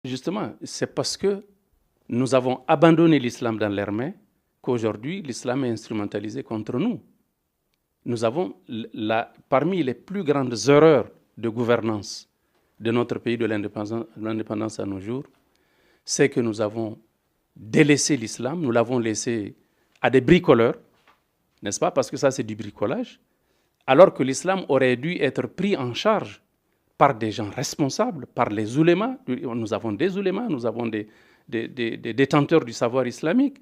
Justement, c'est parce que nous avons abandonné l'islam dans leurs mains qu'aujourd'hui l'islam est instrumentalisé contre nous. Nous avons parmi les plus grandes erreurs de gouvernance de notre pays de l'indépendance à nos jours, c'est que nous avons délaissé l'islam, nous l'avons laissé à des bricoleurs, n'est-ce pas? Parce que ça, c'est du bricolage, alors que l'islam aurait dû être pris en charge par des gens responsables, par les oulémas. Nous avons des oulémas, nous avons des détenteurs du savoir islamique,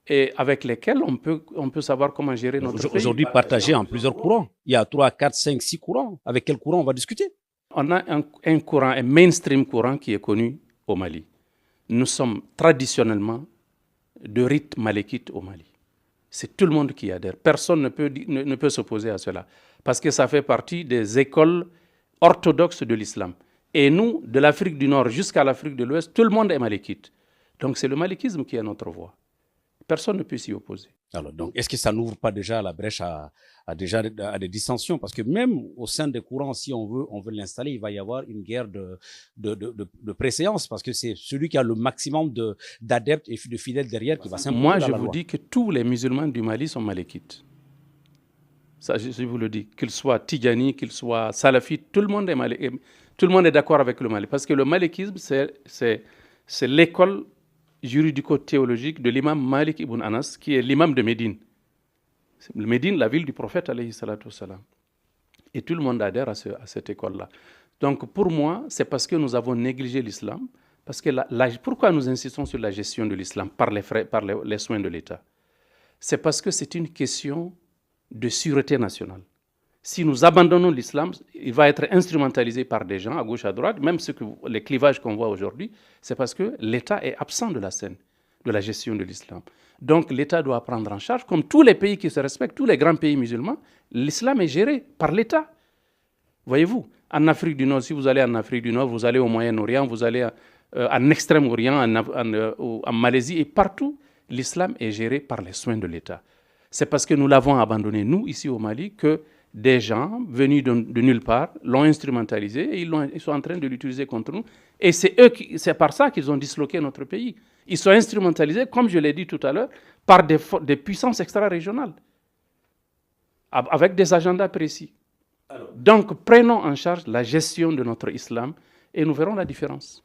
et avec lesquels on peut savoir comment gérer notre pays. Aujourd'hui, partagé en plusieurs courants. Il y a 3, 4, 5, 6 courants. Avec quel courant on va discuter? On a un courant, un mainstream courant qui est connu au Mali. Nous sommes traditionnellement de rite malékite au Mali. C'est tout le monde qui adhère. Personne ne peut s'opposer à cela. Parce que ça fait partie des écoles orthodoxes de l'islam. Et nous, de l'Afrique du Nord jusqu'à l'Afrique de l'Ouest, tout le monde est malékite. Donc c'est le malékisme qui est notre voie. Personne ne peut s'y opposer. Alors, donc, est-ce que ça n'ouvre pas déjà la brèche à des dissensions? Parce que même au sein des courants, si on veut l'installer, il va y avoir une guerre de préséance, parce que c'est celui qui a le maximum d'adeptes et de fidèles derrière qui va s'imposer. Moi, je vous dis que tous les musulmans du Mali sont malékites. Ça, je vous le dis. Qu'ils soient Tidjani, qu'ils soient salafites, tout le monde est d'accord avec le Mali. Parce que le malékisme, c'est l'école juridico-théologique de l'imam Malik ibn Anas, qui est l'imam de Médine. Médine, la ville du prophète, alayhi salatu wassalam. Et tout le monde adhère à cette école-là. Donc pour moi, c'est parce que nous avons négligé l'islam. Parce que pourquoi nous insistons sur la gestion de l'islam par les soins de l'État? C'est parce que c'est une question de sûreté nationale. Si nous abandonnons l'islam, il va être instrumentalisé par des gens à gauche, à droite. Même les clivages qu'on voit aujourd'hui, c'est parce que l'État est absent de la scène, de la gestion de l'islam. Donc l'État doit prendre en charge, comme tous les pays qui se respectent, tous les grands pays musulmans, l'islam est géré par l'État. Voyez-vous, en Afrique du Nord, si vous allez en Afrique du Nord, vous allez au Moyen-Orient, vous allez en Extrême-Orient, en Malaisie, et partout, l'islam est géré par les soins de l'État. C'est parce que nous l'avons abandonné, nous, ici au Mali, que des gens venus de nulle part l'ont instrumentalisé et ils sont en train de l'utiliser contre nous. Et c'est par ça qu'ils ont disloqué notre pays. Ils sont instrumentalisés, comme je l'ai dit tout à l'heure, par des puissances extra-régionales, avec des agendas précis. Donc, prenons en charge la gestion de notre islam et nous verrons la différence.